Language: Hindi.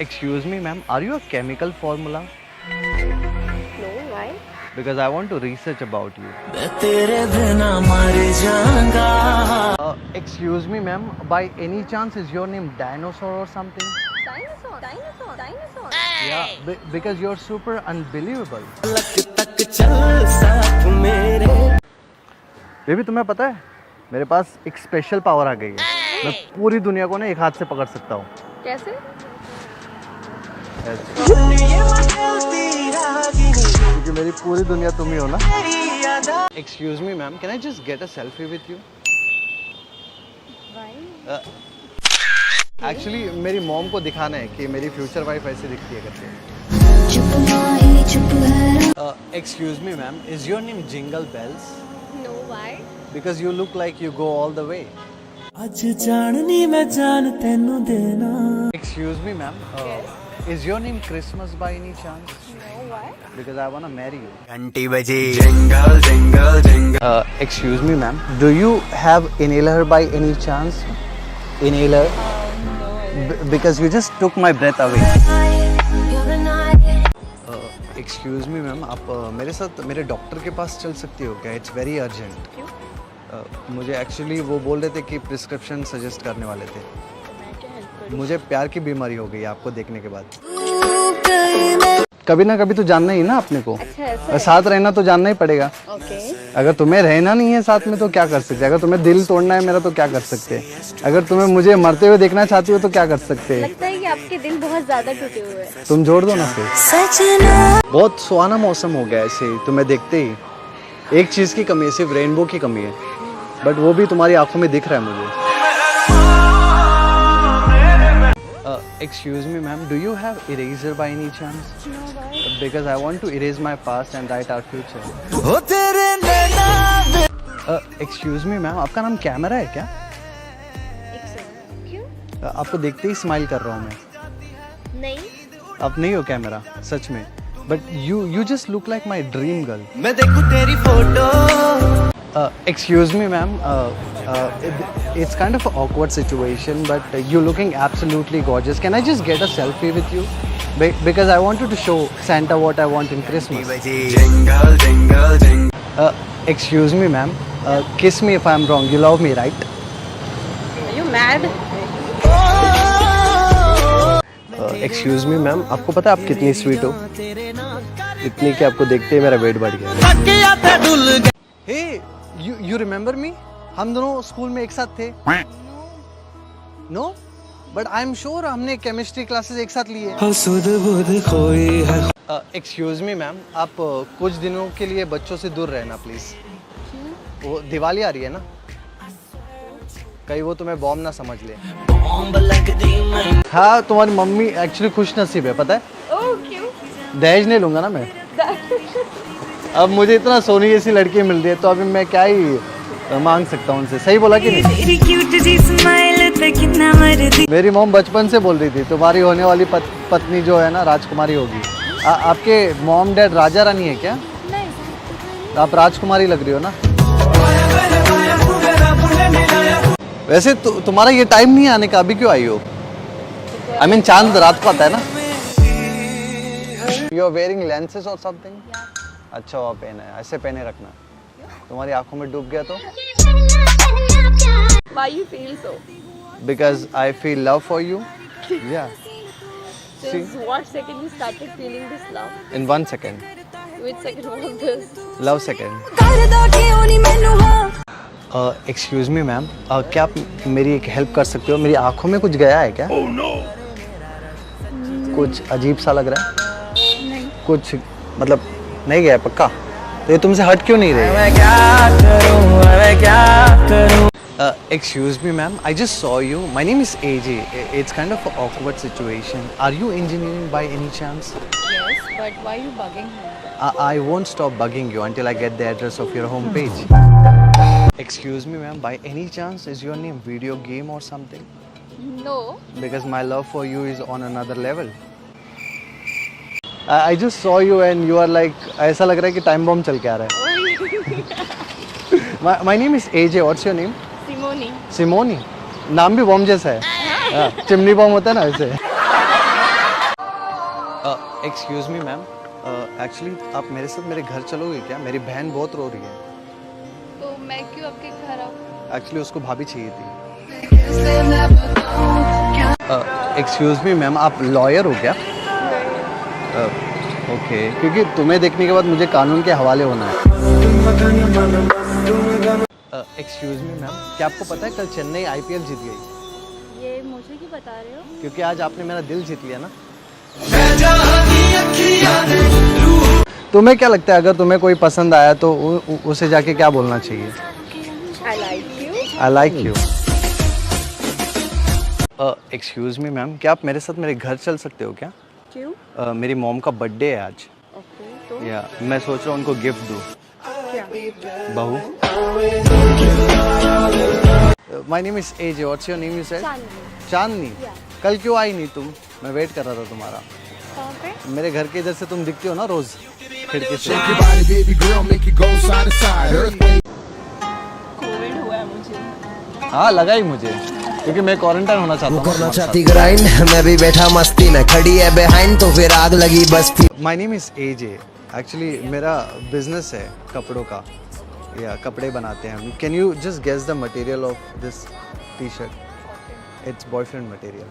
Excuse me, ma'am. Are you a chemical formula? No, why? Because I want to research about you. Excuse me, ma'am. By any chance, is your name Dinosaur or something? Dinosaur. Yeah, because you're super unbelievable. Baby तुम्हें पता है मेरे पास एक स्पेशल पावर आ गई है। मैं पूरी दुनिया को ना एक हाथ से पकड़ सकता हूँ। कैसे? क्योंकि मेरी पूरी दुनिया तुम ही हो ना। Excuse me, ma'am. Can I just get a selfie with you? Why? Actually, मेरी मॉम को दिखाना है कि मेरी फ्यूचर वाइफ ऐसी दिखती है करके। Excuse me, ma'am. Is your name Jingle Bells? No, why? Because you look like you go all the way. ਅੱਜ ਜਾਣਨੀ ਮੈਂ ਜਾਨ ਤੈਨੂੰ ਦੇਣਾ Excuse me, ma'am. Is your name Christmas by any chance? No, why? Because I wanna marry you. घंटी बजी jingle jingle jingle Excuse me, ma'am. Do you have inhaler by any chance? Inhaler? No. Because you just took my breath away. Excuse me, ma'am. आप मेरे साथ मेरे डॉक्टर के पास चल सकती हो क्या? It's very urgent. क्यों? मुझे एक्चुअली वो बोल रहे थे कि प्रिस्क्रिप्शन सजेस्ट करने वाले थे। मैं क्या हेल्प करूँ? मुझे प्यार की बीमारी हो गई आपको देखने के बाद। कभी ना कभी तो जानना ही ना अपने को। अच्छा ऐसा और साथ रहना तो जानना ही पड़ेगा। ओके। अगर तुम्हें रहना नहीं है साथ में तो क्या कर सकते हैं? अगर तुम्हें दिल तोड़ना है मेरा तो क्या कर सकते हैं? अगर तुम्हें मुझे मरते हुए देखना चाहती हो तो क्या कर सकते हैं? लगता है कि आपके दिल बहुत ज्यादा टूटे हुए हैं। तुम जोड़ दो ना फिर। बहुत सुहाना मौसम हो गया ऐसे ही तुम्हें देखते ही। एक चीज की कमी है, सिर्फ रेनबो की कमी है, बट वो भी तुम्हारी आंखों में दिख रहा है मुझे। Excuse me, ma'am. Do you have eraser by any chance? No, why? Because I want to erase my past and write our future. ओ तेरे नैना Excuse me, ma'am. आपका नाम कैमरा है क्या? एक सेकंड। क्यों? आपको देखते ही स्माइल कर रहा हूँ मैं। नहीं। आप नहीं हो कैमरा, सच में। But you just look like my dream girl. मैं देखूं तेरी photo Excuse me, ma'am. It's kind of an awkward situation, but you're looking absolutely gorgeous. Can I just get a selfie with you? Because I wanted to show Santa what I want in Christmas. बजी jingle jingle jingle Excuse me, ma'am. Kiss me if I'm wrong. You love me, right? Are you mad? Excuse me, ma'am. आपको पता है आप कितनी स्वीट हो? इतनी कि आपको देखते ही मेरा वेट बढ़ गया। Hey, you remember me? हम दोनों स्कूल में एक साथ थे। No? But I'm sure हमने केमिस्ट्री क्लासेस एक साथ लिए। हो सुध बुध खोई है Excuse me, ma'am. आप कुछ दिनों के लिए बच्चों से दूर रहना प्लीज। वो दिवाली आ रही है ना, कहीं वो तुम्हें बॉम्ब ना समझ ले। बॉम्ब लग दी मैं हाँ, तुम्हारी मम्मी एक्चुअली खुश नसीब है, पता है? ओह क्यों? दहेज नहीं लूंगा ना मैं। अब मुझे इतना सोनी जैसी लड़की मिल रही है तो अभी मैं क्या ही मांग सकता हूँ उनसे। सही बोला कि नहीं? तेरी क्यूट जी स्माइल पे कितना मर्दी मेरी मॉम बचपन से बोल रही थी तुम्हारी होने वाली पत्नी जो है ना राजकुमारी होगी। आपके मॉम डैड राजा रानी है क्या? नहीं। आप राजकुमारी लग रही हो ना। वैसे तुम्हारा ये टाइम नहीं आने का, अभी क्यों आई हो? I mean, चांद रात को आता है ना। You are wearing lenses or something? अच्छा हुआ पहना है, ऐसे पहने रखना। तुम्हारी आंखों में डूब गया तो? Why you feel so? Because I feel love for you. Yeah. Since what second you started feeling this love? In 1 second. Which second was this? Love second. कर दो क्यों नहीं मैनू हाँ Excuse me, ma'am. क्या आप मेरी एक हेल्प कर सकते हो? मेरी आंखों में कुछ गया है क्या? Oh no. कुछ अजीब सा लग रहा है? नहीं। कुछ मतलब नहीं गया है पक्का? तो ये तुमसे हट क्यों नहीं रही? मैं क्या करूं Excuse me, ma'am. I just saw you. My name is AJ. It's kind of an awkward situation. Are you engineering by any chance? Yes, but why you bugging me? I won't stop bugging you until I get the address of your homepage. Excuse me, ma'am. By any chance, is your name Video Game or something? No. Because my love for you is on another level. I just saw you and you are like, ऐसा लग रहा है कि टाइम बॉम्ब चल के आ रहा है। My name is AJ. What's your name? Simone. Simoni. नाम भी बॉम्ब जैसा है। चिमनी बॉम्ब होता है ना ऐसे। एक्सक्यूज़ मी मैम, एक्चुअली आप मेरे साथ मेरे घर चलोगे क्या? मेरी बहन बहुत रो रही है। तो मैं क्यों आपके घर आऊँ? एक्चुअली उसको भाभी चाहिए थी। एक्सक्यूज़ मी मैम, आप लॉयर हो क्या? ओके, क्योंकि तुम्हें देखने के बाद मुझे कानून के हवाले होना है। एक्सक्यूज़ मी मैम, क्या आपको पता है कल चेन्नई IPL जीत गई? ये मुझे क्यों बता रहे हो? क्योंकि आज आपने मेरा दिल जीत लिया ना। तुम्हें क्या लगता है अगर तुम्हें कोई पसंद आया तो उसे जाके क्या बोलना चाहिए? I like you. I like you. Excuse me ma'am, क्या आप मेरे साथ मेरे घर चल सकते हो क्या? क्यों? मेरी मॉम का बर्थडे है आज। ओके, तो या मैं सोच रहा हूँ उनको गिफ्ट दूँ। क्या? बहू। My name is AJ, what's your name? You said Chandni. Chandni. Yeah. कल क्यों आई नहीं तुम? मैं वेट कर रहा था तुम्हारा। कहाँ पे? मेरे घर के इधर से तुम दिखती हो ना रोज खिड़की से। कोविड हुआ है मुझे। हाँ लगा ही मुझे, क्योंकि मैं क्वारंटाइन होना चाहता हूँ। करना चाहती ग्राइंड, मैं भी बैठा मस्ती में, खड़ी है बिहाइंड तो फिर आग लगी बस्ती। My name is AJ, actually मेरा बिजनेस है कपड़ों का, या कपड़े बनाते हैं हम। Can you just guess the material of this T-shirt? It's boyfriend material.